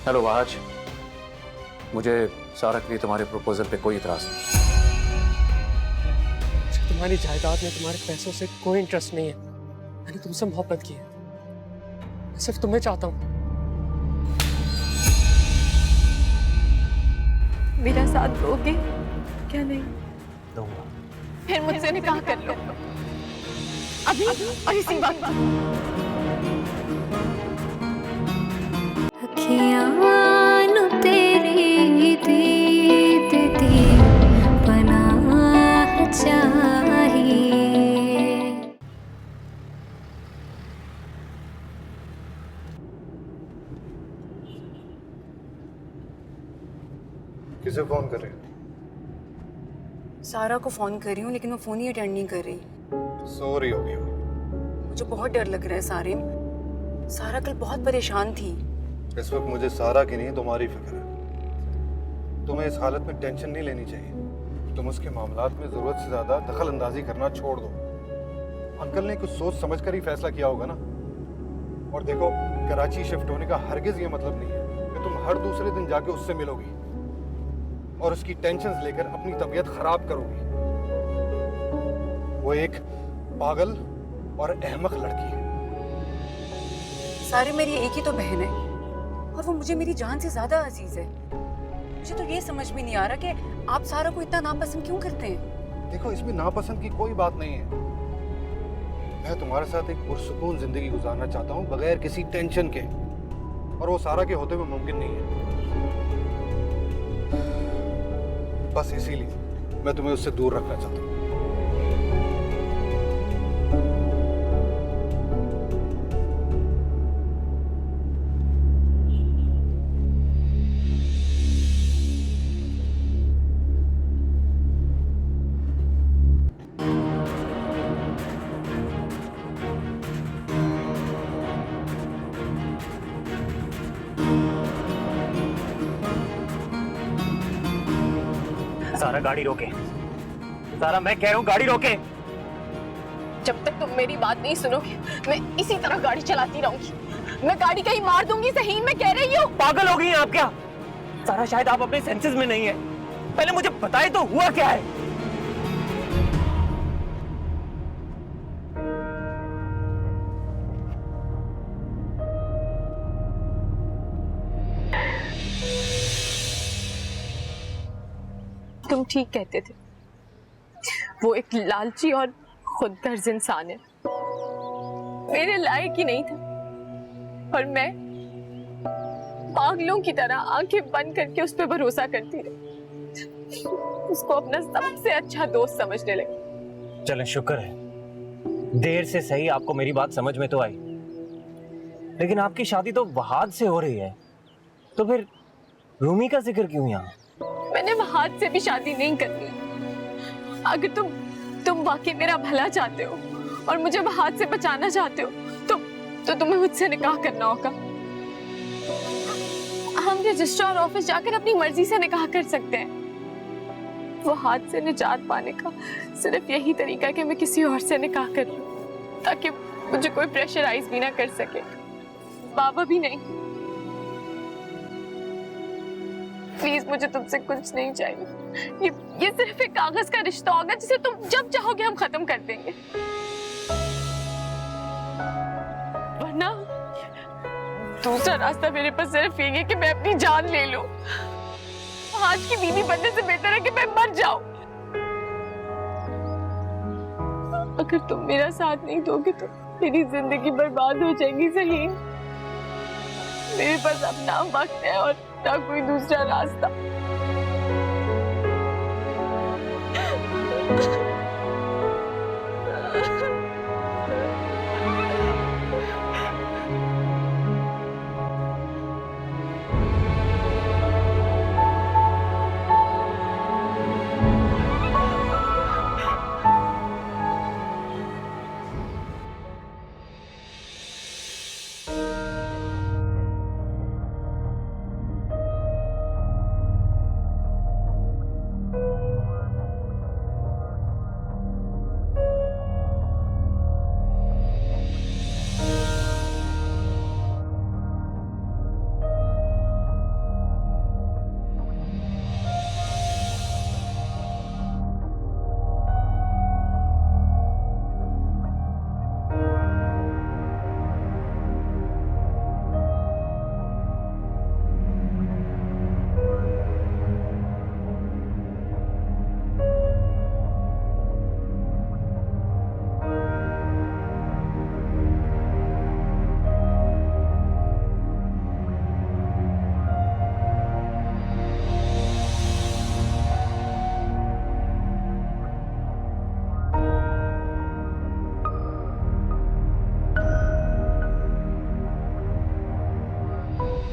Hello आज मुझे सारा के लिए तुम्हारे प्रपोजल पे कोई इतराज नहीं। तुम्हारी जायदाद में तुम्हारे पैसों से कोई इंटरेस्ट नहीं है। मैंने तुमसे मोहब्बत की है, मैं सिर्फ तुम्हें चाहता हूँ। मेरा साथ दोगे क्या? नहीं दूंगा। फिर मुझसे निकाह कर लो अभी और इसी वक्त। अखियाँ तेरी दीद दी पनाह चाहिए। किसे फोन कर रहे हो? सारा को फोन कर रही हूँ लेकिन वो फोन ही अटेंड नहीं कर रही। सो रही होगी वो। मुझे बहुत डर लग रहा है सारे। सारा कल बहुत परेशान थी। इस वक्त मुझे सारा की नहीं तुम्हारी फिक्र है। तुम्हें इस हालत में टेंशन नहीं लेनी चाहिए। तुम उसके मामलात में जरूरत से ज्यादा दखल अंदाजी करना छोड़ दो। अंकल ने कुछ सोच समझ कर ही फैसला किया होगा ना। और देखो, कराची शिफ्ट होने का हरगिज ये मतलब नहीं है कि तुम हर दूसरे दिन जाके उससे मिलोगी और उसकी टेंशन्स लेकर अपनी तबीयत खराब करोगी। वो एक पागल और अहमक लड़की है। सारे मेरी एक ही तो बहन है और वो मुझे मेरी जान से ज्यादा अजीज है। मुझे तो ये समझ में नहीं आ रहा कि आप सारा को इतना नापसंद क्यों करते हैं। देखो, इसमें नापसंद की कोई बात नहीं है। मैं तुम्हारे साथ एक पुरसुकून जिंदगी गुजारना चाहता हूँ बगैर किसी टेंशन के, और वो सारा के होते हुए मुमकिन नहीं है। बस इसीलिए मैं तुम्हें उससे दूर रखना चाहता हूँ। सारा गाड़ी रोके। सारा, मैं कह रहा हूँ गाड़ी रोके। जब तक तुम मेरी बात नहीं सुनोगे मैं इसी तरह गाड़ी चलाती रहूंगी। मैं गाड़ी कहीं मार दूंगी। सही मैं कह रही हूँ। पागल हो गई हैं आप क्या? सारा, शायद आप अपने सेंसेस में नहीं है। पहले मुझे बताए तो हुआ क्या है? तुम ठीक कहते थे, वो एक लालची और खुदगर्ज इंसान है। मेरे लायक ही नहीं था और मैं पागलों की तरह आंखें बंद करके उस पर भरोसा करती रही। उसको अपना सबसे अच्छा दोस्त समझने लगी। चलें, शुक्र है देर से सही आपको मेरी बात समझ में तो आई। लेकिन आपकी शादी तो वहाद से हो रही है, तो फिर रूमी का जिक्र क्यों यहाँ? मैंने वहाद से भी शादी नहीं करनी। अगर तुम वाकई मेरा भला चाहते हो और मुझे वहाद से बचाना चाहते हो तो तुम्हें मुझसे निकाह करना होगा। हम रजिस्ट्रार ऑफिस जाकर अपनी मर्जी से निकाह कर सकते हैं। वो हाथ से निजात पाने का सिर्फ यही तरीका है कि मैं किसी और से निकाह कर लूं, ताकि मुझे कोई प्रेशराइज भी ना कर सके, बाबा भी नहीं। प्लीज, मुझे तुमसे कुछ नहीं चाहिए। ये सिर्फ एक कागज का रिश्ता होगा जिसे तुम जब चाहोगे हम खत्म कर देंगे। वरना दूसरा रास्ता मेरे पास सिर्फ यही है कि मैं अपनी जान ले लूं। आज की बीवी बनने से बेहतर है कि मैं मर जाऊं। अगर तुम मेरा साथ नहीं दोगे तो मेरी जिंदगी बर्बाद हो जाएगी। सही, मेरे पास अब ना वक्त है और ना कोई दूसरा रास्ता।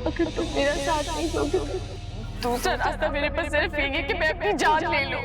अगर तुम मेरा साथ नहीं दोगे तो दूसरा रास्ता मेरे पास सिर्फ यही है कि मैं अपनी जान ले लूं।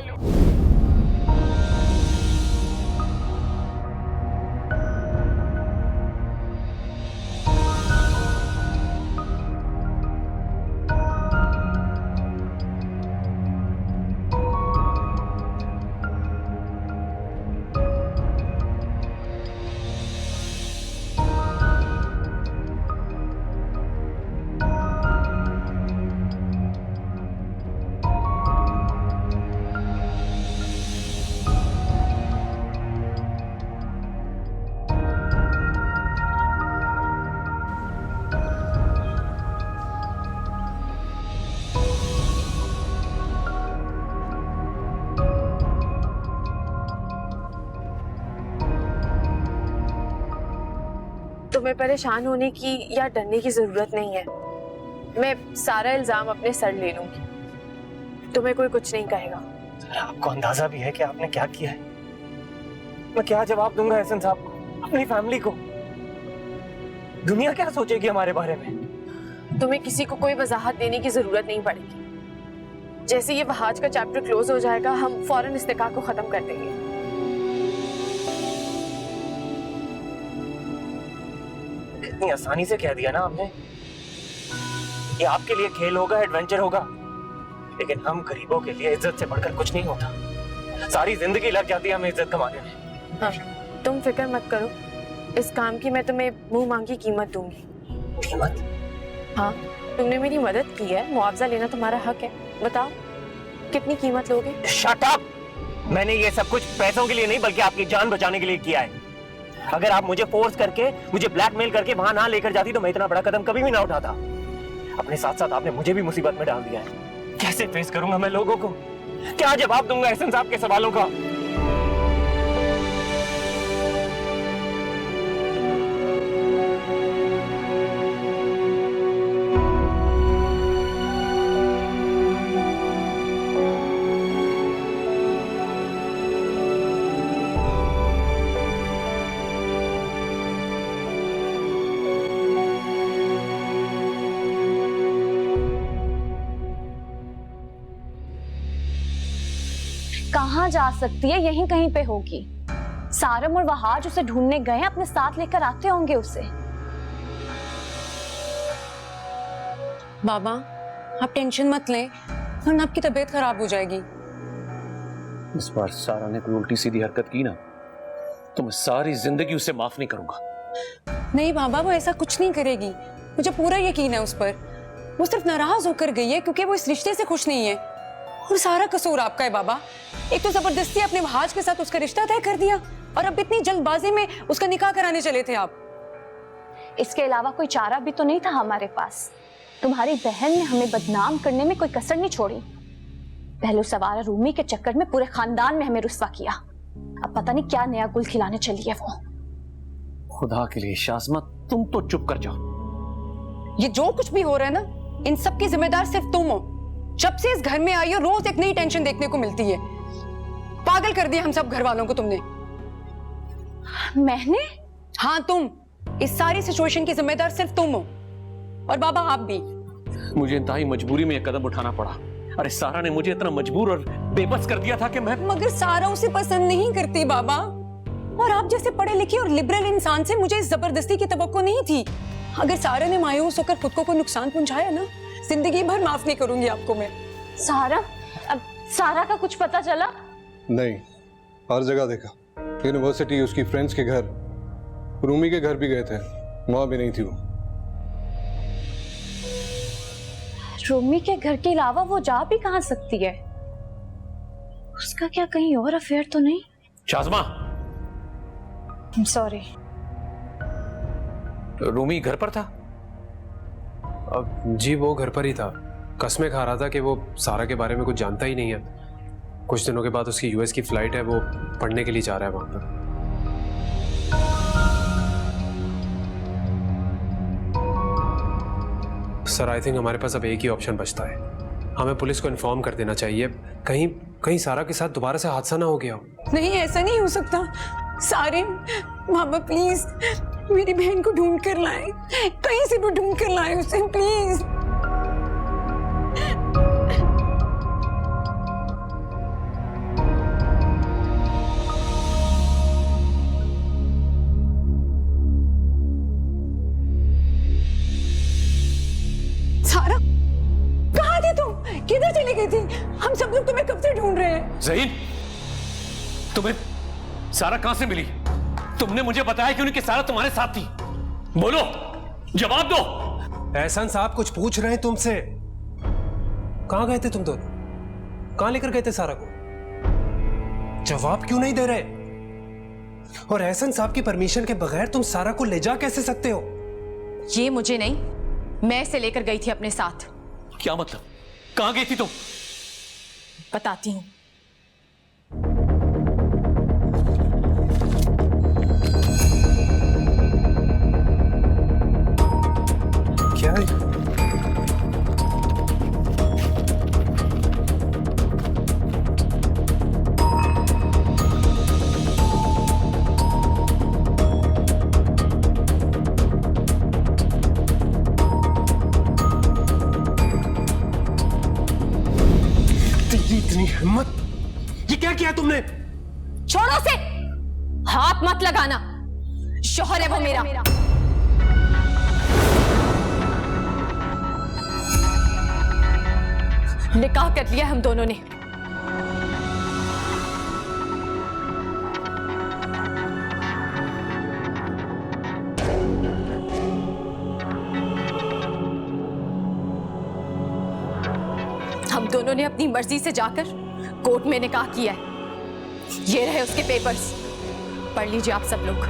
तुम्हें परेशान होने की या डरने की जरूरत नहीं है। मैं सारा इल्जाम अपने सर ले लूंगी, तुम्हें कोई कुछ नहीं कहेगा। आपको अंदाजा भी है कि आपने क्या किया है? मैं क्या जवाब दूंगा एहसन साहब को, अपनी फैमिली को? दुनिया क्या सोचेगी हमारे बारे में? तुम्हें किसी को कोई वजाहत देने की जरूरत नहीं पड़ेगी। जैसे ये वहाज का चैप्टर क्लोज हो जाएगा, हम फौरन इस निकाह को खत्म कर देंगे। इतनी आसानी से कह दिया ना आपने। ये आपके लिए खेल होगा, एडवेंचर होगा, लेकिन हम गरीबों के लिए इज्जत से बढ़कर कुछ नहीं होता। सारी जिंदगी लग जाती है हमें इज्जत कमाने में। हाँ, तुम फिक्र मत करो, इस काम की मैं तुम्हें मुंह मांगी कीमत दूंगी। कीमत? हाँ, तुमने मेरी मदद की है, मुआवजा लेना तुम्हारा हक है। बताओ कितनी कीमत लोगे? Shut up! मैंने ये सब कुछ पैसों के लिए नहीं बल्कि आपकी जान बचाने के लिए किया है। अगर आप मुझे फोर्स करके, मुझे ब्लैकमेल करके वहां ना लेकर जाती तो मैं इतना बड़ा कदम कभी भी ना उठाता। अपने साथ साथ आपने मुझे भी मुसीबत में डाल दिया है। कैसे फेस करूंगा मैं लोगों को? क्या जवाब दूंगा एहसन साहब के सवालों का? कहाँ जा सकती है? यहीं कहीं पे होगी। सारम और वहाज उसे ढूंढने गए, अपने साथ लेकर आते होंगे उसे। बाबा आप टेंशन मत लें, वरना आपकी तबीयत खराब हो जाएगी। इस बार सारा ने कोई उल्टी सीधी हरकत की ना तो मैं सारी जिंदगी उसे माफ नहीं करूंगा। नहीं बाबा, वो ऐसा कुछ नहीं करेगी, मुझे पूरा यकीन है उस पर। वो सिर्फ नाराज होकर गई है क्योंकि वो इस रिश्ते से खुश नहीं है, और सारा कसूर आपका है बाबा। एक तो जबरदस्ती अपने वहाज के साथ उसका रिश्ता तय कर दिया, और अब इतनी जल्दबाजी में उसका निकाह कराने चले थे आप। इसके अलावा कोई चारा भी तो नहीं था हमारे पास। तुम्हारी बहन ने हमें बदनाम करने में कोई कसर नहीं छोड़ी। पहले सवारा रूमी के चक्कर में पूरे खानदान में हमें रुस्वा किया, अब पता नहीं क्या नया गुल खिलाने चली है वो। खुदा के लिए शाज़मा, तुम तो चुप कर जाओ। ये जो कुछ भी हो रहा है ना, इन सब की जिम्मेदार सिर्फ तुम हो। जब से इस घर में आई हो, रोज एक नई टेंशन देखने को मिलती है। पागल कर दिया हम सब घर वालों को तुमने। मैंने? हाँ तुम। इस सारी सिचुएशन की जिम्मेदार सिर्फ तुम हो, और बाबा आप भी। मुझे इंतहाई मजबूरी में यह कदम उठाना पड़ा। अरे सारा ने मुझे इतना मजबूर और बेबस कर दिया था कि मैं। मगर सारा उसे पसंद नहीं करती बाबा, और आप जैसे पढ़े लिखे और लिबरल इंसान से मुझे इस जबरदस्ती की तवक्को नहीं थी। अगर सारा ने मायूस होकर खुद को कोई नुकसान पहुंचाया ना, जिंदगी भर माफ नहीं करूंगी आपको मैं। सारा? अब सारा का कुछ पता चला? नहीं, हर जगह देखा। यूनिवर्सिटी, उसकी फ्रेंड्स के घर, रूमी के घर भी गए थे, वहां भी नहीं थी वो। रूमी के घर के अलावा वो जा भी कहां सकती है? उसका क्या कहीं और अफेयर तो नहीं? शाज़मा, सॉरी। रूमी घर पर था? जी वो घर पर ही था। कसमें खा रहा था कि वो सारा के बारे में कुछ जानता ही नहीं है। कुछ दिनों के बाद उसकी यूएस की फ्लाइट है, वो पढ़ने के लिए जा रहा है वहां पर। सर आई थिंक हमारे पास अब एक ही ऑप्शन बचता है। हमें पुलिस को इन्फॉर्म कर देना चाहिए, कहीं कहीं सारा के साथ दोबारा से हादसा ना हो गया हो। नहीं, ऐसा नहीं हो सकता। सारे मामा प्लीज मेरी बहन को ढूंढ कर लाए, कहीं से भी ढूंढ कर लाए उसे प्लीज। हम सब लोग तुम्हें कब से ढूंढ रहे हैं। ज़हीन, तुम्हें सारा कहां से मिली? तुमने मुझे बताया क्यों नहीं कि सारा तुम्हारे साथ थी? बोलो, जवाब दो। एहसान साहब कुछ पूछ रहे हैं तुमसे। कहां गए थे तुम दोनों? कहां लेकर गए थे सारा को? जवाब क्यों नहीं दे रहे? और एहसान साहब की परमिशन के बगैर तुम सारा को ले जा कैसे सकते हो? ये मुझे नहीं, मैं इसे लेकर गई थी अपने साथ। क्या मतलब? कहां गई थी तुम? बताती हूँ। क्या है? इतनी हिम्मत! ये क्या किया तुमने? छोड़ो से, हाथ मत लगाना। शोहर है वो मेरा। निकाह कर लिया हम दोनों ने। हम दोनों ने अपनी मर्जी से जाकर कोर्ट में निकाह किया है। ये रहे उसके पेपर्स, पढ़ लीजिए आप सब लोग।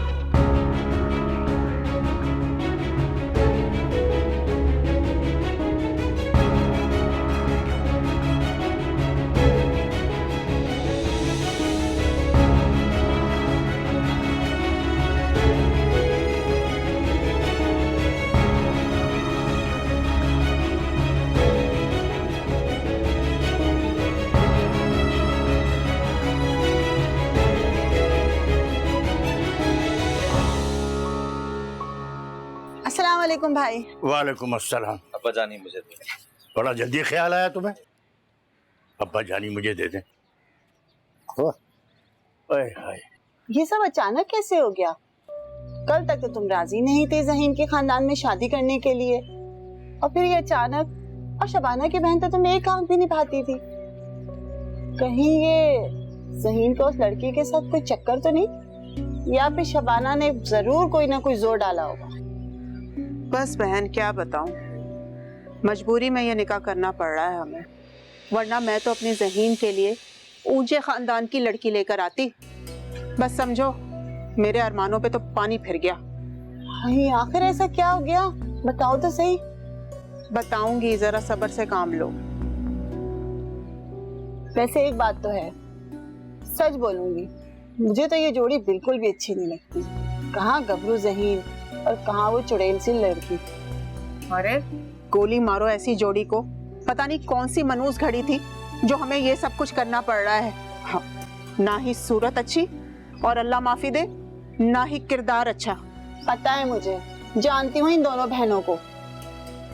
अस्सलाम वालेकुम भाई। वालेकुम अस्सलाम। अब्बा जानी मुझे दे दें। बड़ा जल्दी ख्याल आया तुम्हें? अब्बा जानी मुझे दे दें। ये सब अचानक कैसे हो गया? कल तक तो तुम राजी नहीं थे ज़हीन के खानदान में शादी करने के लिए, और फिर ये अचानक। और शबाना की बहन तो तुम एक काम भी निभाती थी। कहीं ये ज़हीन का उस लड़की के साथ कोई चक्कर तो नहीं, या फिर शबाना ने जरूर कोई ना कोई जोर डाला होगा? बस बहन क्या बताऊं, मजबूरी में ये निकाह करना पड़ रहा है हमें, वरना मैं तो अपने ज़हीन के लिए ऊंचे खानदान की लड़की लेकर आती। बस समझो मेरे अरमानों पे तो पानी फिर गया। आखिर ऐसा क्या हो गया, बताओ तो सही। बताऊंगी, जरा सब्र से काम लो। वैसे एक बात तो है, सच बोलूंगी, मुझे तो ये जोड़ी बिल्कुल भी अच्छी नहीं लगती। कहाँ गबरू ज़हीन और कहाँ वो चुड़ैल सी लड़की। अरे गोली मारो ऐसी जोड़ी को, पता नहीं कौन सी मनूस घड़ी थी जो हमें ये सब कुछ करना पड़ रहा है। हाँ, ना ही सूरत अच्छी और अल्लाह माफी दे, ना ही किरदार अच्छा। पता है मुझे, जानती हूँ इन दोनों बहनों को।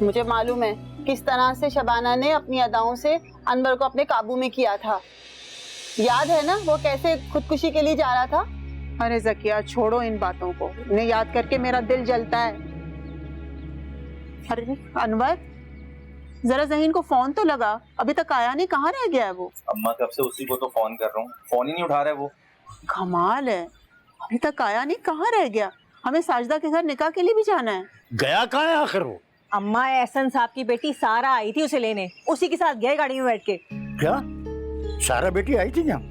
मुझे मालूम है किस तरह से शबाना ने अपनी अदाओं से अनवर को अपने काबू में किया था। याद है ना वो कैसे खुदकुशी के लिए जा रहा था? अरे ज़किया छोड़ो इन बातों को, उन्हें याद करके मेरा दिल जलता है। अरे अनवर, जरा ज़हीन को फोन तो लगा, अभी तक आया नहीं, कहाँ रह गया है वो? अम्मा कब से उसी को तो फोन कर रहा हूँ, फोन ही नहीं उठा रहा है वो। कमाल है, अभी तक आया नहीं, कहाँ रह गया? हमें साजिदा के घर निकाह के लिए भी जाना है। गया कहाँ है आखिर वो? अम्मा एहसन साहब की बेटी सारा आई थी उसे लेने, उसी के साथ गए गाड़ी में बैठ के। क्या सारा बेटी आई थी क्या?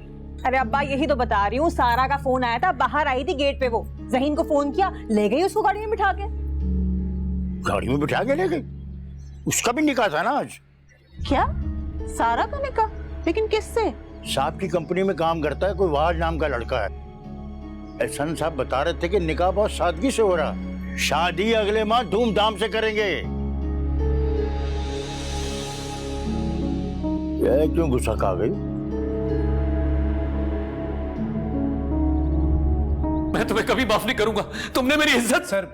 अरे अब्बा यही तो बता रही हूँ, सारा का फोन आया था, बाहर आई थी गेट पे, वो ज़हीन को फोन किया, ले गई उसको गाड़ी में बिठा के। गाड़ी में बिठा के ले गई? उसका भी निकाह था ना आज। क्या सारा का निकाह? लेकिन किससे? साहब की कंपनी में काम करता है कोई वाज नाम का लड़का है। एहसन साहब बता रहे थे कि निकाह बहुत सादगी से हो रहा, शादी अगले माह धूमधाम से करेंगे। ये क्यों गुस्सा खा गई? मैं तुम्हें कभी माफ नहीं करूंगा, तुमने मेरी इज्जत। सर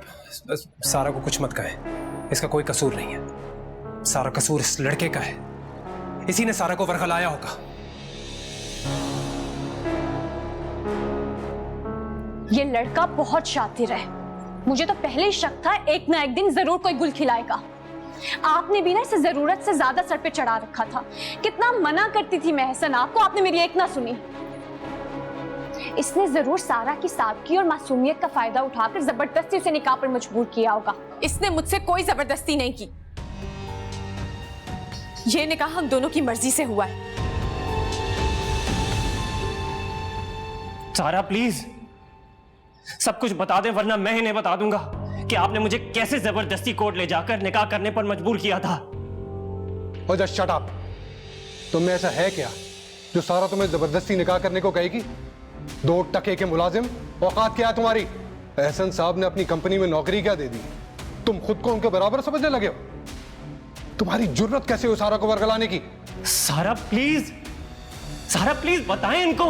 सारा को कुछ मत कहें, इसका कोई कसूर नहीं है। सारा कसूर इस लड़के का है, इसी ने सारा को वरगलाया होगा। ये लड़का बहुत शातिर है, मुझे तो पहले ही शक था एक ना एक दिन जरूर कोई गुल खिलाएगा। आपने भी ना इसे जरूरत से ज्यादा सर पे चढ़ा रखा था। कितना मना करती थी मैं एहसन आपको, आपने मेरी एक ना सुनी। इसने जरूर सारा की सादगी और मासूमियत का फायदा उठाकर जबरदस्ती उसे निकाह पर मजबूर किया होगा। इसने मुझसे कोई जबरदस्ती नहीं की। ये निकाह हम दोनों की मर्जी से हुआ है। सारा प्लीज सब कुछ बता दे, वरना मैं इन्हें बता दूंगा कि आपने मुझे कैसे जबरदस्ती कोर्ट ले जाकर निकाह करने पर मजबूर किया था। और जस्ट शट अप। तुम में ऐसा है क्या जो सारा तुम्हें जबरदस्ती निकाह करने को कहेगी? 2 टके के मुलाजिम, औकात क्या है तुम्हारी? एहसन साहब ने अपनी कंपनी में नौकरी क्या दे दी? तुम खुद को उनके बराबर समझने लगे हो? तुम्हारी जुर्रत कैसे हो सारा को वर्गलाने की? सारा प्लीज बताएं इनको।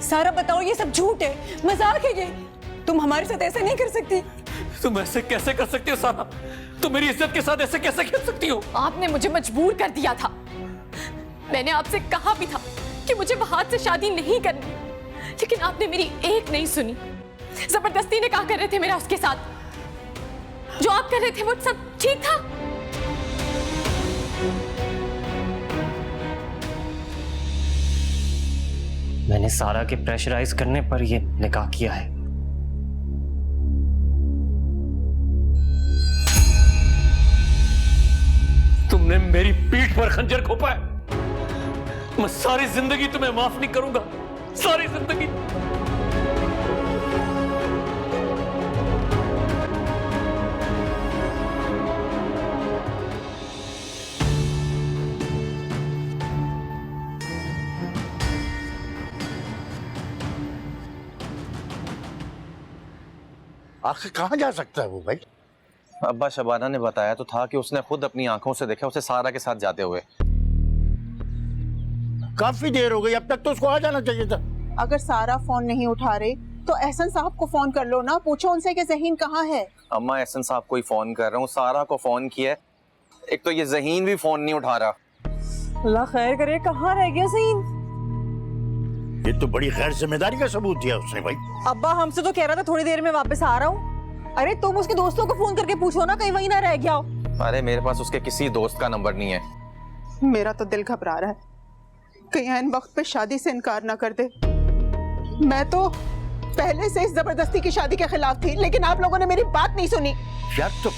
सारा बताओ, ये सब झूठ है, मजाक है ये। तुम हमारे साथ ऐसा नहीं कर सकती। तुम ऐसे कैसे कर सकती हो सारा? तुम मेरी इज्जत के साथ ऐसे कैसे खेल सकती हो? आपने मुझे मजबूर कर दिया था। मैंने आपसे कहा भी था कि मुझे वहाद से शादी नहीं करनी, लेकिन आपने मेरी एक नहीं सुनी। जबरदस्ती निकाह कर रहे थे मेरा उसके साथ। जो आप कर रहे थे वो सब ठीक था। मैंने सारा के प्रेशराइज करने पर यह निकाह किया है। तुमने मेरी पीठ पर खंजर घोंपा है। मैं सारी जिंदगी तुम्हें माफ नहीं करूंगा, सारी जिंदगी। आखिर कहाँ जा सकता है वो भाई? अब्बा शबाना ने बताया तो था कि उसने खुद अपनी आंखों से देखा उसे सारा के साथ जाते हुए। काफी देर हो गई, अब तक तो उसको आ जाना चाहिए था। अगर सारा फोन नहीं उठा रहे तो एहसन साहब को फोन कर लो ना, पूछो उनसे कि ज़हीन कहाँ है। अम्मा एहसन साहब को ही फोन कर रहा हूँ, सारा को फोन किया है। एक तो ये ज़हीन भी फोन नहीं उठा रहा। अल्लाह खैर करे, कहाँ रह गया ज़हीन? ये तो बड़ी गैर जिम्मेदारी का सबूत दिया उसने भाई। अब्बा हमसे तो कह रहा था थोड़ी देर में वापस आ रहा हूँ। अरे तुम उसके दोस्तों को फोन करके पूछो ना, कहीं वहीं ना रह गया हो। अरे मेरे पास उसके किसी दोस्त का नंबर नहीं है। मेरा तो दिल घबरा रहा है, कहीं ऐन वक्त पे शादी से इनकार ना कर दे। मैं तो पहले से इस जबरदस्ती की शादी के खिलाफ थी, लेकिन आप लोगों ने मेरी बात नहीं सुनी। यार तो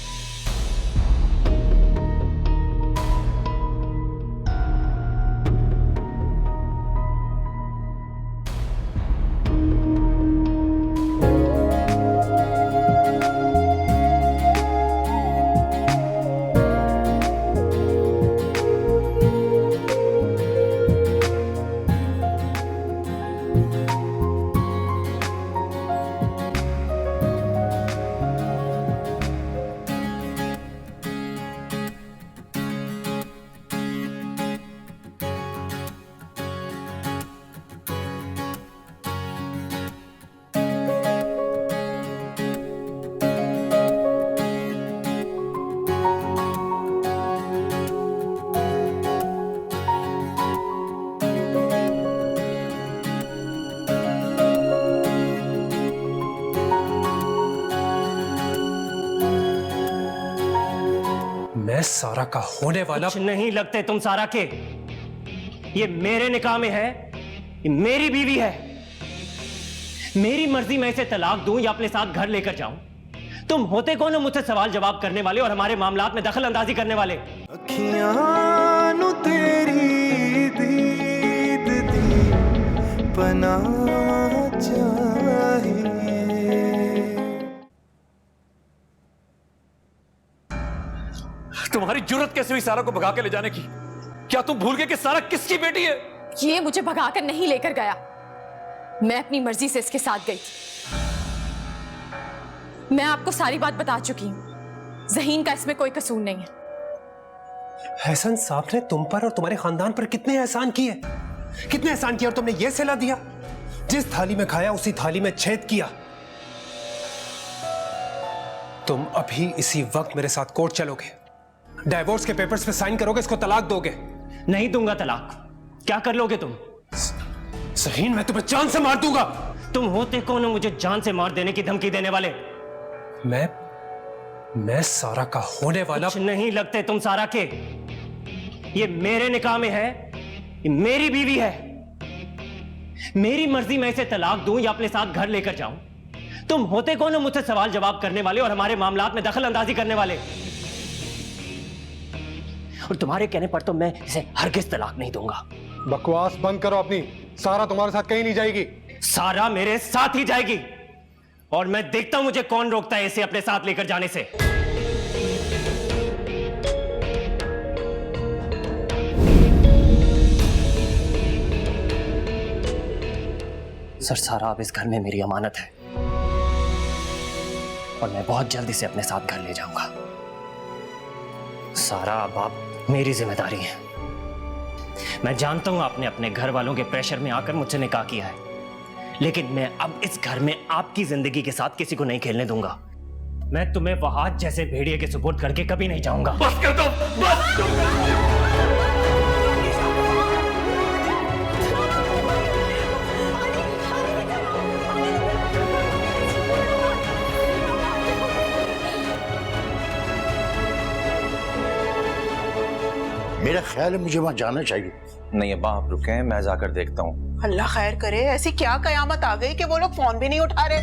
मैं सारा का होने वाला कुछ नहीं लगते तुम सारा के। ये मेरे निकाह में है, ये मेरी बीवी है। मेरी मर्जी मैं इसे तलाक दूं या अपने साथ घर लेकर जाऊं। तुम होते कौन हो मुझसे सवाल जवाब करने वाले और हमारे मामलात में दखल अंदाजी करने वाले? तेरी दीद दी पना चाहिए। तुम्हारी जुर्रत कैसे हुई सारा को भगा के ले जाने की? क्या तुम भूल गए कि सारा किसकी बेटी है? ये मुझे भगाकर नहीं लेकर गया, मैं अपनी मर्जी से इसके साथ गई थी। मैं आपको सारी बात बता चुकी हूं, ज़हीन का इसमें कोई कसूर नहीं है। एहसन साहब ने तुम पर और तुम्हारे खानदान पर कितने एहसान किए, कितने एहसान किए, और तुमने ये सिला दिया। जिस थाली में खाया उसी थाली में छेद किया। तुम अभी इसी वक्त मेरे साथ कोर्ट चलोगे, डाइवोर्स के पेपर्स पे साइन करोगे, इसको तलाक दोगे? नहीं दूंगा तलाक। क्या कर लोगे तुम? ज़हीन, मैं तुम्हें जान से मार दूंगा। तुम होते कौन हो मुझे जान से मार देने की धमकी देने वाले? मैं सारा का होने वाला कुछ नहीं लगते तुम सारा के। ये मेरे निकाह में है, ये मेरी बीवी है। मेरी मर्जी मैं इसे तलाक दूं या अपने साथ घर लेकर जाऊं। तुम होते कौन हो मुझसे सवाल जवाब करने वाले और हमारे मामलात में दखल अंदाजी करने वाले? और तुम्हारे कहने पर तो मैं इसे हरगिज तलाक नहीं दूंगा। बकवास बंद करो अपनी। सारा तुम्हारे साथ कहीं नहीं जाएगी। सारा मेरे साथ ही जाएगी और मैं देखता हूं मुझे कौन रोकता है इसे अपने साथ लेकर जाने से। सर, सारा अब इस घर में मेरी अमानत है और मैं बहुत जल्द इसे अपने साथ घर ले जाऊंगा। सारा अब आप मेरी जिम्मेदारी है। मैं जानता हूं आपने अपने घर वालों के प्रेशर में आकर मुझसे निकाह किया है, लेकिन मैं अब इस घर में आपकी जिंदगी के साथ किसी को नहीं खेलने दूंगा। मैं तुम्हें वहां जैसे भेड़िए के सुपुर्द करके कभी नहीं जाऊंगा। बस कर दो, बस। मेरा ख्याल है मुझे वहां जाना चाहिए। नहीं अब्बा, आप रुके, मैं जाकर देखता हूँ। अल्लाह खैर करे, ऐसी क्या कयामत आ गई कि वो लोग फोन भी नहीं उठा रहे।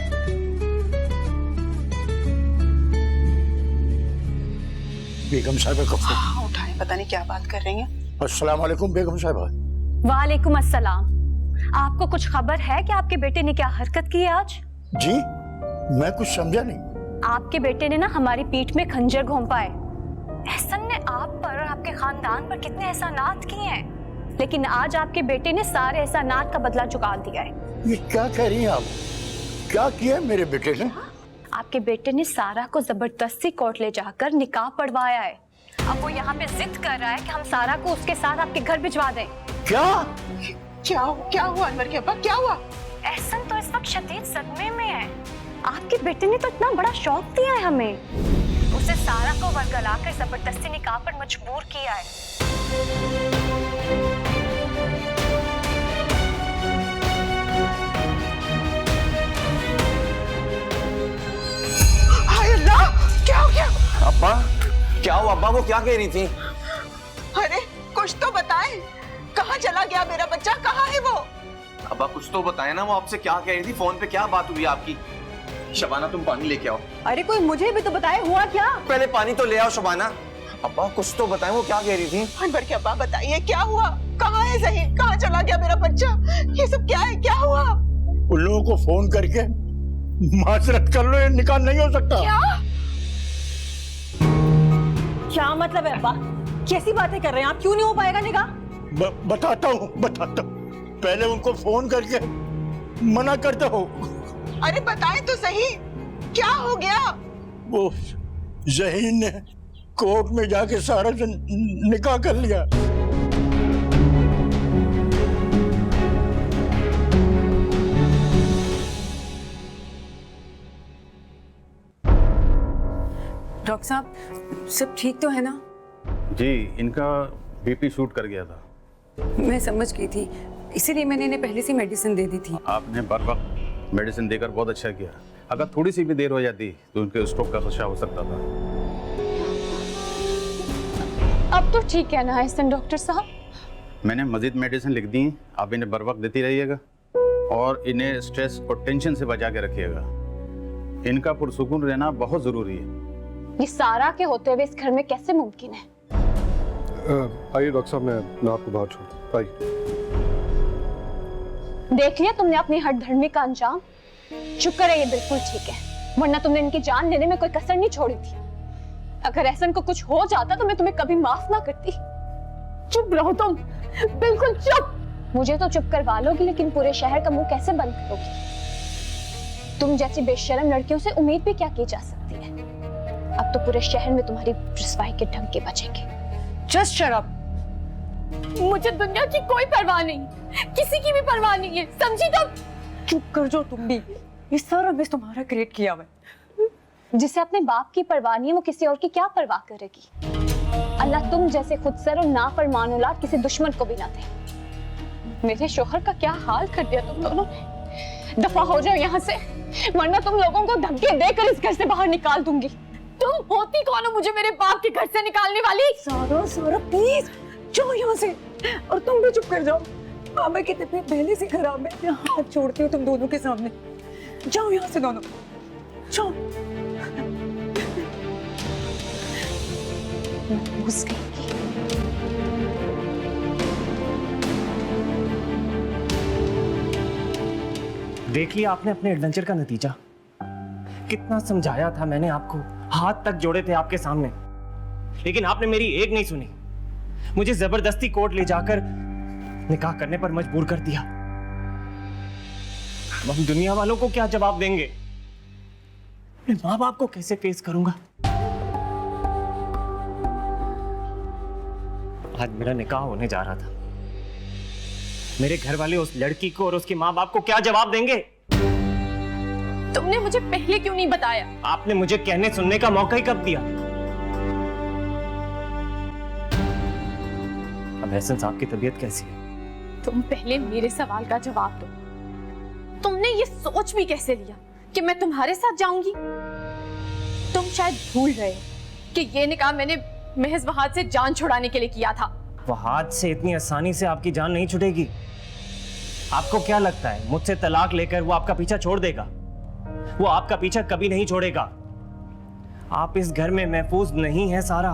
बेगम साहिबा का फोन। हाँ, उठाए, पता नहीं क्या बात कर रही हैं। अस्सलाम वालेकुम बेगम साहिबा। वालेकुम अस्सलाम। आपको कुछ खबर है कि आपके बेटे ने क्या हरकत की है आज? जी, मैं कुछ समझा नहीं। आपके बेटे ने ना हमारी पीठ में खंजर घोंपा है। एहसन ने आप पर और आपके खानदान पर कितने एहसानात किए हैं, लेकिन आज आपके बेटे ने सारे एहसानात का बदला चुका दिया है। ये क्या कह रही हैं आप? क्या किया मेरे बेटे ने? आपके बेटे ने सारा को जबरदस्ती कोर्ट ले जाकर निकाह पढ़वाया है। अब वो यहाँ पे जिद कर रहा है कि हम सारा को उसके साथ आपके घर भिजवा दें। क्या क्या हुआ अनवर के अब्बा, क्या हुआ? एहसन तो इस वक्त शदीद सदमे में है। आपके बेटे ने तो इतना बड़ा शौक दिया है हमें, उसे सारा को वरगलाकर जबरदस्ती निकाह पर मजबूर किया है। हाय अल्लाह, क्या हो गया? अब्बा क्या हुआ? अब्बा वो क्या कह रही थी? अरे कुछ तो बताएं, कहाँ चला गया मेरा बच्चा, कहाँ है वो? अब्बा कुछ तो बताए ना, वो आपसे क्या कह रही थी? फोन पे क्या बात हुई आपकी? शबाना तुम पानी लेके आओ। अरे कोई मुझे भी तो बताए, हुआ क्या? पहले पानी तो ले आओ शबाना। अब्बा कुछ तो बताएं, वो क्या कह रही थी? अनवर के अब्बा बताइए, क्या हुआ? कहाँ है ज़हीन, कहाँ चला गया मेरा बच्चा? ये सब क्या है, क्या हुआ? उन लोगों को फोन करके माजरत कर लो, ये निकाह नहीं हो सकता। क्या मतलब है अब्बा? कैसी बातें कर रहे हैं आप? क्यों नहीं हो पाएगा निकाह? बताता हूँ। पहले उनको फोन करके मना करते हो। अरे बताएं तो सही, क्या हो गया? वो ज़हीन ने कोर्ट में जाके सारा से निकाह कर लिया। डॉक्टर साहब, सब ठीक तो है ना? जी, इनका बीपी शूट कर गया था। मैं समझ गई थी, इसीलिए मैंने इन्हें पहले से मेडिसिन दे दी थी। आपने बर वक्त मेडिसिन देकर बहुत अच्छा किया। अगर थोड़ी सी भी देर हो जाती तो उनके स्ट्रोक का खदशा हो सकता था। अब तो ठीक है ना एहसन डॉक्टर साहब? मैंने मजीद मेडिसिन लिख दी, आप इन्हें बर वक्त देती रहिएगा और इन्हें स्ट्रेस और टेंशन से बचा के रखिएगा। इनका पुरसुकून रहना बहुत जरूरी है। ये सारा के होते हुए इस घर में कैसे मुमकिन है? आइए डॉक्टर साहब, मैं आपको बाहर छोड़। आइए। देख लिया तुमने अपनी हठधर्मी का अंजाम। शुक्र है ये बिल्कुल ठीक है, वरना तुमने इनकी जान लेने में कोई कसर नहीं छोड़ी थी। अगर एहसन को कुछ हो जाता तो मैं तुम्हें कभी माफ ना करती। चुप रहो तुम, बिल्कुल चुप। मुझे तो चुप करवा लोगी, लेकिन पूरे शहर का मुंह कैसे बंद करोगी? तुम जैसी बेशर्म लड़कियों से उम्मीद भी क्या की जा सकती है? अब तो पूरे शहर में तुम्हारी रुसवाई के ढंके बचेंगे। Just shut up. मुझे दुनिया की कोई परवाह नहीं, किसी की भी परवाह नहीं है, समझी तुम? चुप कर जाओ तुम भी, ये सारा मिस तुम्हारा क्रिएट किया हुआ है। जिसे अपने बाप की परवाह नहीं है, वो किसी और की क्या परवाह करेगी? अल्लाह तुम जैसे खुदसर और नाफरमान औलाद किसी दुश्मन को भी ना दे। मेरे शोहर का क्या हाल कर दिया तुम दोनों ने। दफा हो जाओ यहाँ से, वरना तुम लोगों को धमकी देकर इस घर से बाहर निकाल दूंगी। तुम होती कौन हो मुझे मेरे बाप के घर से निकालने वाली? सारा सारा प्लीज जाओ यहाँ से, और तुम भी चुप कर जाओ। मामा की तबीयत पहले से खराब है, मैं हाथ छोड़ती हूँ तुम दोनों के सामने। जाओ यहाँ से दोनों, जाओ। देख लिया आपने अपने एडवेंचर का नतीजा। कितना समझाया था मैंने आपको, हाथ तक जोड़े थे आपके सामने, लेकिन आपने मेरी एक नहीं सुनी। मुझे जबरदस्ती कोर्ट ले जाकर निकाह करने पर मजबूर कर दिया। अब हम दुनिया वालों को क्या जवाब देंगे? अपने माँ बाप को कैसे फेस करूंगा? आज मेरा निकाह होने जा रहा था, मेरे घर वाले उस लड़की को और उसके माँ बाप को क्या जवाब देंगे? तुमने मुझे पहले क्यों नहीं बताया? आपने मुझे कहने सुनने का मौका ही कब दिया? अब एहसन साहब की तबीयत कैसी है? तुम पहले मेरे सवाल का जवाब दो। तुमने ये सोच भी कैसे लिया कि मैं तुम्हारे साथ जाऊंगी? तुम शायद भूल रहे हो कि ये निकाह मैंने महज वहाद से जान छुड़ाने के लिए किया था। वहाद से इतनी आसानी से आपकी जान नहीं छुटेगी। आपको क्या लगता है मुझसे तलाक लेकर वो आपका पीछा छोड़ देगा? वो आपका पीछा कभी नहीं छोड़ेगा। आप इस घर में महफूज नहीं है सारा,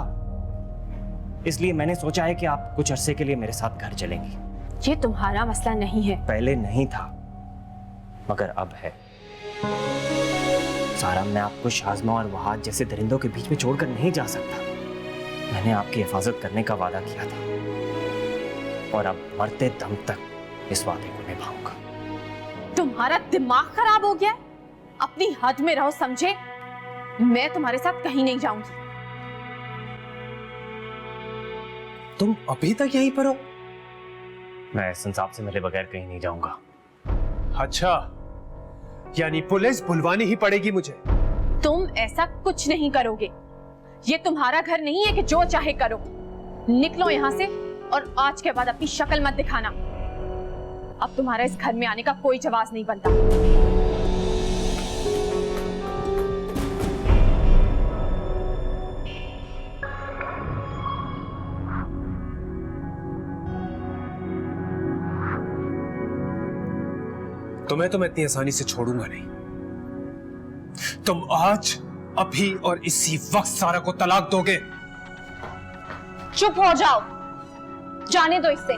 इसलिए मैंने सोचा है कि आप कुछ अरसे के लिए मेरे साथ घर चलेंगी। ये तुम्हारा मसला नहीं है। पहले नहीं था, मगर अब है। सारा, मैं आपको शाज़मा और वहाद जैसे दरिंदों के बीच में छोड़कर नहीं जा सकता। मैंने आपकी हिफाजत करने का वादा किया था, और अब मरते दम तक इस वादे को निभाऊंगा। तुम्हारा दिमाग खराब हो गया? अपनी हद में रहो, समझे? मैं तुम्हारे साथ कहीं नहीं जाऊंगी। तुम अभी तक यहीं पर हो? मैं एहसन साहब से मिले बगैर कहीं नहीं जाऊंगा। अच्छा, यानी पुलिस बुलवानी ही पड़ेगी मुझे? तुम ऐसा कुछ नहीं करोगे। ये तुम्हारा घर नहीं है कि जो चाहे करो। निकलो यहाँ से, और आज के बाद अपनी शक्ल मत दिखाना। अब तुम्हारा इस घर में आने का कोई जवाब नहीं बनता। तुम्हें तो मैं इतनी आसानी से छोड़ूंगा नहीं। तुम आज, अभी और इसी वक्त सारा को तलाक दोगे? चुप हो जाओ, जाने दो इससे।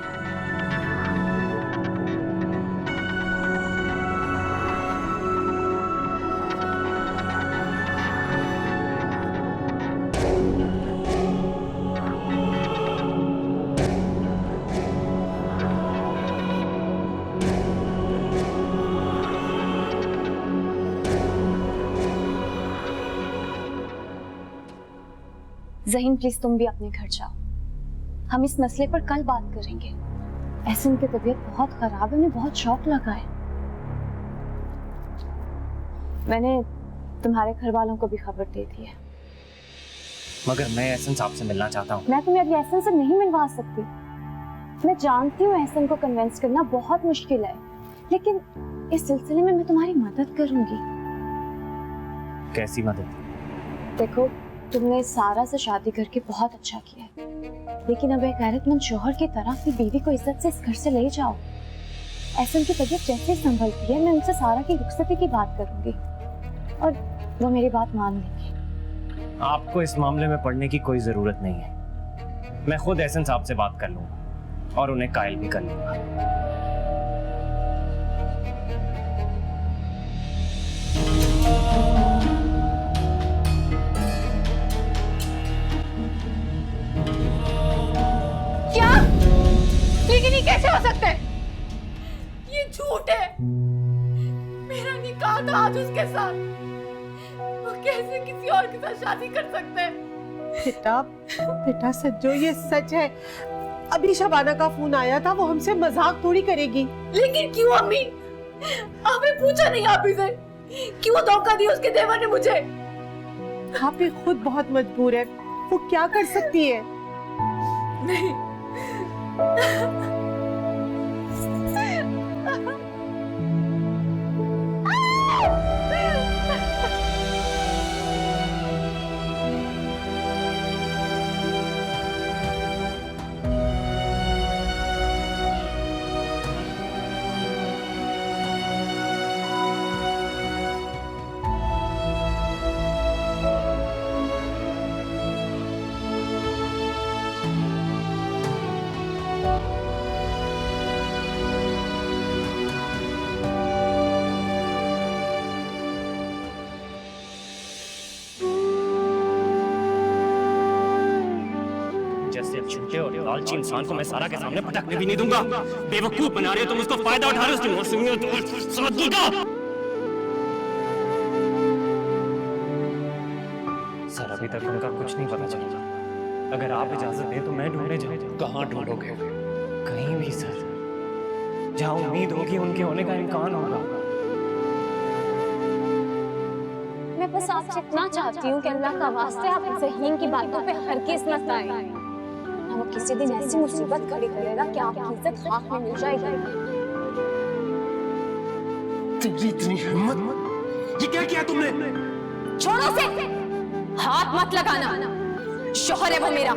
ज़हीन, प्लीज तुम भी अपने घर जाओ। हम इस मसले पर कल बात करेंगे। एहसन की तबीयत बहुत खराब है, उन्हें बहुत शौक लगा है। मैंने तुम्हारे घर वालों को भी खबर दे दी है। मगर मैं एहसन साहब से मिलना चाहता हूँ। मैं तुम्हें अभी एहसन से नहीं मिलवा सकती। मैं जानती हूँ एहसन को कन्विंस करना बहुत मुश्किल है, लेकिन इस सिलसिले में मैं तुम्हारी मदद करूंगी। कैसी मदद? देखो, तुमने सारा से शादी करके बहुत अच्छा किया है, लेकिन अब एक गैरतमंद शोहर की तरह अपनी बीवी को इज्जत से इस घर से ले जाओ। एहसन की तबीयत जैसे ही संभलती है, मैं उनसे सारा की रुखसती की बात करूंगी, और वो मेरी बात मान लेंगे। आपको इस मामले में पड़ने की कोई जरूरत नहीं है। मैं खुद एहसन साहब से बात कर लूंगा और उन्हें कायल भी कर लूंगा। क्या? लेकिन ये कैसे हो सकता है? ये झूठ है। मेरा निकाह था आज उसके साथ। वो कैसे किसी और के साथ शादी कर सकते हैं? बेटा, बेटा सज्जो, ये सच है। अभी शबाना का फोन आया था, वो हमसे मजाक थोड़ी करेगी। लेकिन क्यों अम्मी? आपने पूछा नहीं आप से? क्यों धोखा दिया उसके देवर ने मुझे? आप भी खुद बहुत मजबूर है, वो क्या कर सकती है? नहीं। जैसे झूठे और लालची इंसान को मैं सारा के सामने पटकने भी नहीं दूंगा। बेवकूफ बना रहे हो तुम, उसको फायदा उठा रहे हो सादगी का। सर अभी तक उनका कुछ नहीं पता चला। अगर आप इजाजत दें तो मैं ढूंढने जाऊं। कहाँ ढूंढोगे? कहीं भी सर, जहां उम्मीद होगी उनके होने का इम्कान होगा। मैं बस आपसे इतना चाहती हूँ कि अल्लाह का वास्ते आप ज़हीन की बातों पे हरगिज़ मत आएं। ना वो किसी दिन ऐसी मुसीबत खड़ी करेगा कि आपकी इज्जत खाक में मिल जाएगी। तेरी इतनी हिम्मत! ये क्या किया तुमने? छोड़ो से, हाथ मत लगाना। शोहर है वो मेरा,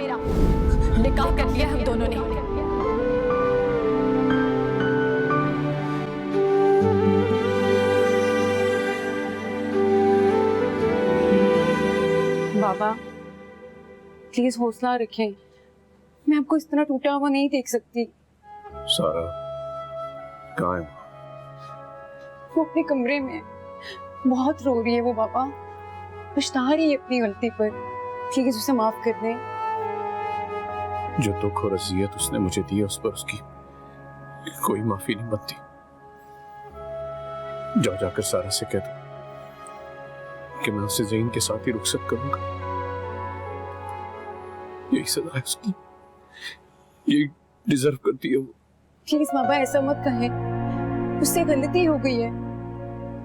निकाह कर लिया हम दोनों ने। बाबा प्लीज हौसला रखें, मैं आपको इस तरह टूटा हुआ नहीं देख सकती। सारा कहाँ है? वो अपने कमरे में बहुत रो रही है वो बाबा, पछता रही है अपनी गलती पर, प्लीज उसे माफ कर दें। जो दुख और अजियत उसने मुझे दी है उस पर उसकी कोई माफी नहीं बनती। जाओ जाकर सारा से कह दो कि मैं उसे ज़हीन के साथ ही रुखसत करूंगा। यही सजा है उसकी, यही डिजर्व करती है वो। प्लीज बाबा ऐसा मत कहें, उससे गलती हो गई है,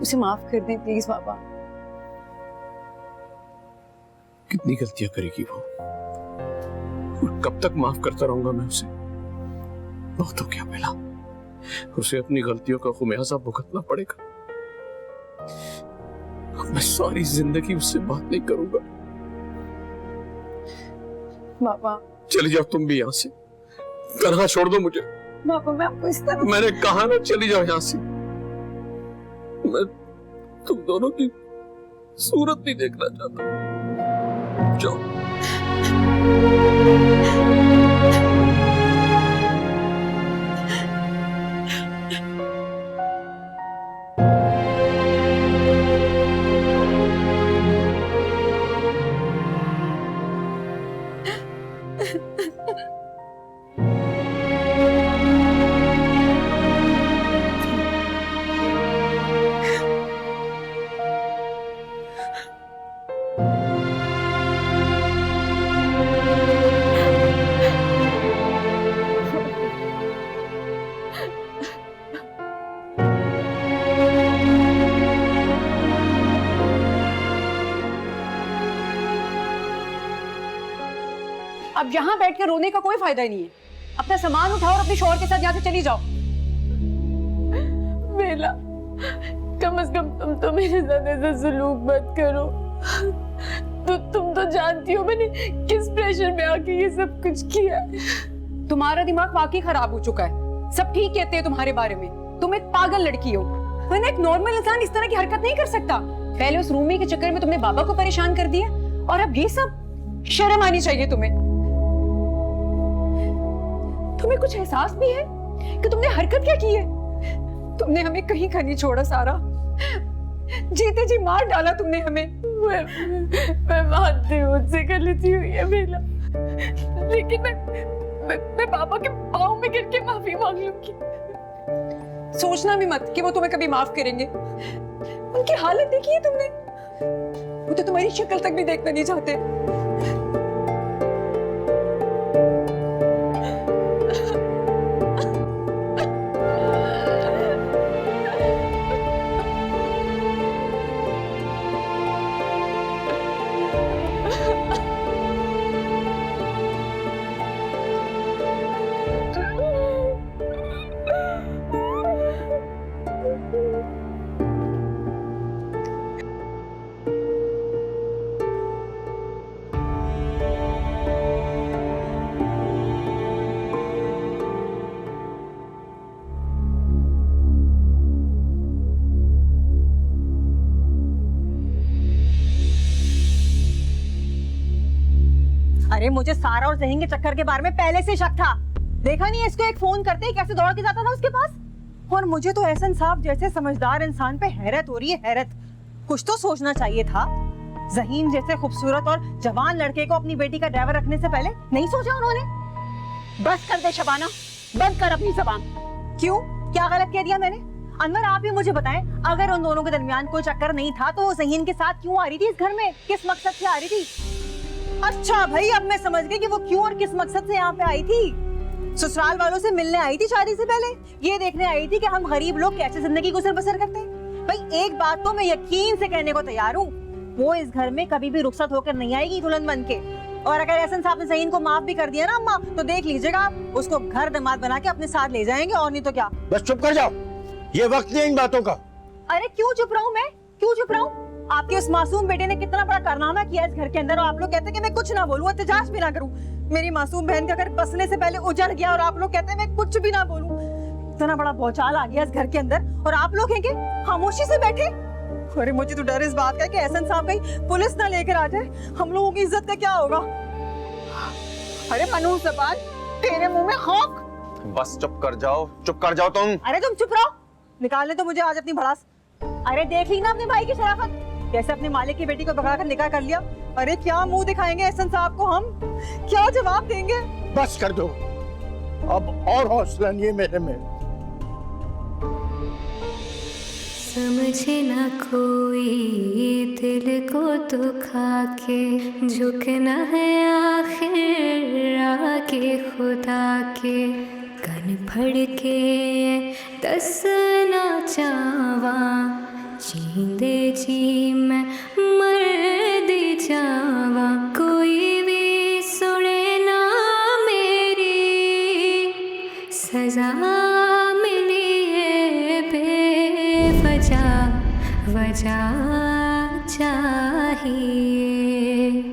उसे माफ कर दें प्लीज बाबा। कितनी गलतियां करेगी वो, और कब तक माफ करता रहूंगा मैं उसे? बहुत हो गया पहला, उसे अपनी गलतियों का खुमियाजा भुगतना पड़ेगा। अब मैं सारी जिंदगी उससे बात नहीं करूंगा। बाबा चली जाओ तुम भी यहाँ से, तन्हा छोड़ दो मुझे। बाबा मैं आपको इस तरह, मैंने कहा ना चली जाओ यहाँ से। मैं तुम दोनों की सूरत नहीं देखना चाहता। जाओ। अब यहाँ बैठ के रोने का कोई फायदा ही नहीं है, अपना सामान उठाओ और अपने शौहर के साथ यहाँ से चली जाओ। बेला, कम से कम तुम तो मेरे साथ ऐसा सलूक मत करो। तुम तो जानती हो मैंने किस प्रेशर में आके ये सब कुछ किया। तुम्हारा दिमाग वाकई खराब हो चुका है, सब ठीक कहते हैं तुम्हारे बारे में, तुम एक पागल लड़की हो, वरना एक नॉर्मल इंसान इस तरह की हरकत नहीं कर सकता। पहले उस रूमी के चक्कर में तुमने बाबा को परेशान कर दिया और अब ये सब। शर्म आनी चाहिए तुम्हें। तुम्हें कुछ एहसास भी है कि तुमने हरकत क्या की है? तुमने हमें कहीं का नहीं छोड़ा सारा, जीते जी मार डाला तुमने हमें। मैं मानती हूँ मुझसे गलती हुई है बेला, लेकिन मैं पापा के पाँव में गिर के माफी मांग लूंगी। सोचना भी मत कि वो तुम्हें कभी माफ करेंगे। उनकी हालत देखी है तुमने, वो तो तुम्हारी शक्ल तक भी देखना नहीं चाहते। अरे मुझे सारा और ज़हीन के चक्कर के बारे में पहले से शक था। देखा नहीं इसको एक फोन करते ही कैसे दौड़ के जाता था उसके पास। और मुझे तो एहसन साहब जैसे समझदार इंसान पे हैरत हो रही है, हैरत। कुछ तो सोचना चाहिए था। जहीन जैसे खूबसूरत और जवान लड़के को अपनी बेटी का ड्राइवर रखने से पहले नहीं सोचा उन्होंने? बस कर दे शबाना, बंद कर अपनी जबान। क्यों, क्या गलत कह दिया मैंने? अनवर आप ही मुझे बताएं, अगर उन दोनों के दरमियान कोई चक्कर नहीं था तो वो जहीन के साथ क्यों आ रही थी इस घर में, किस मकसद से आ रही थी? अच्छा भाई, अब मैं समझ गई कि वो क्यों और किस मकसद से यहाँ पे आई थी। ससुराल वालों से मिलने आई थी शादी से पहले, ये देखने आई थी कि हम गरीब लोग कैसे जिंदगी गुजर बसर करते हैं। भाई एक बात तो मैं यकीन से कहने को तैयार हूँ, वो इस घर में कभी भी रुखसत होकर नहीं आएगी दुल्हन बन के। और अगर एहसन साहब ने ज़हीन को माफ भी कर दिया ना अम्मा, तो देख लीजिएगा आप, उसको घर दामाद बना के अपने साथ ले जाएंगे, और नहीं तो क्या। बस चुप कर जाओ, ये वक्त नहीं इन बातों का। अरे क्यों चुप रहूं मैं, क्यों चुप रहूं? आपके उस मासूम बेटे ने कितना बड़ा कारनामा किया इस घर के अंदर, और आप लोग कहते हैं कि मैं कुछ ना बोलूं, एहतजाज भी ना करूं। मेरी मासूम बहन का घर बसने से पहले उजड़ गया और आप लोग कहते हैं मैं कुछ भी ना बोलूं। इतना बड़ा भौचाल आ गया इस घर के अंदर और आप लोग हैं कि खामोशी से बैठे। अरे मुझे तो डर इस बात का कि एहसन साहब कहीं पुलिस ना लेकर आ जाए, हम लोगों की इज्जत का क्या होगा। अरे मनूर जबान, तेरे मुंह में खौफ। बस चुप कर जाओ तुम। अरे तुम चुप रहो, निकालने तो मुझे आज अपनी भड़ास। अरे देख ली ना अपने भाई की शराफत, कैसे अपने मालिक की बेटी को भगा कर निकाह कर लिया। अरे क्या मुंह दिखाएंगे एहसन साहब को, हम क्या जवाब देंगे? बस कर दो, अब और हौसला नहीं है मेरे में। समझे ना कोई दिल को दुखा के, झुकना है आखिर आगे खुदा के। कन फड़ के दसना चावा, जींदे जी मैं मर दी जावा। कोई भी सुने ना मेरी सजा मिली है बेवजह, वजह चाहिए।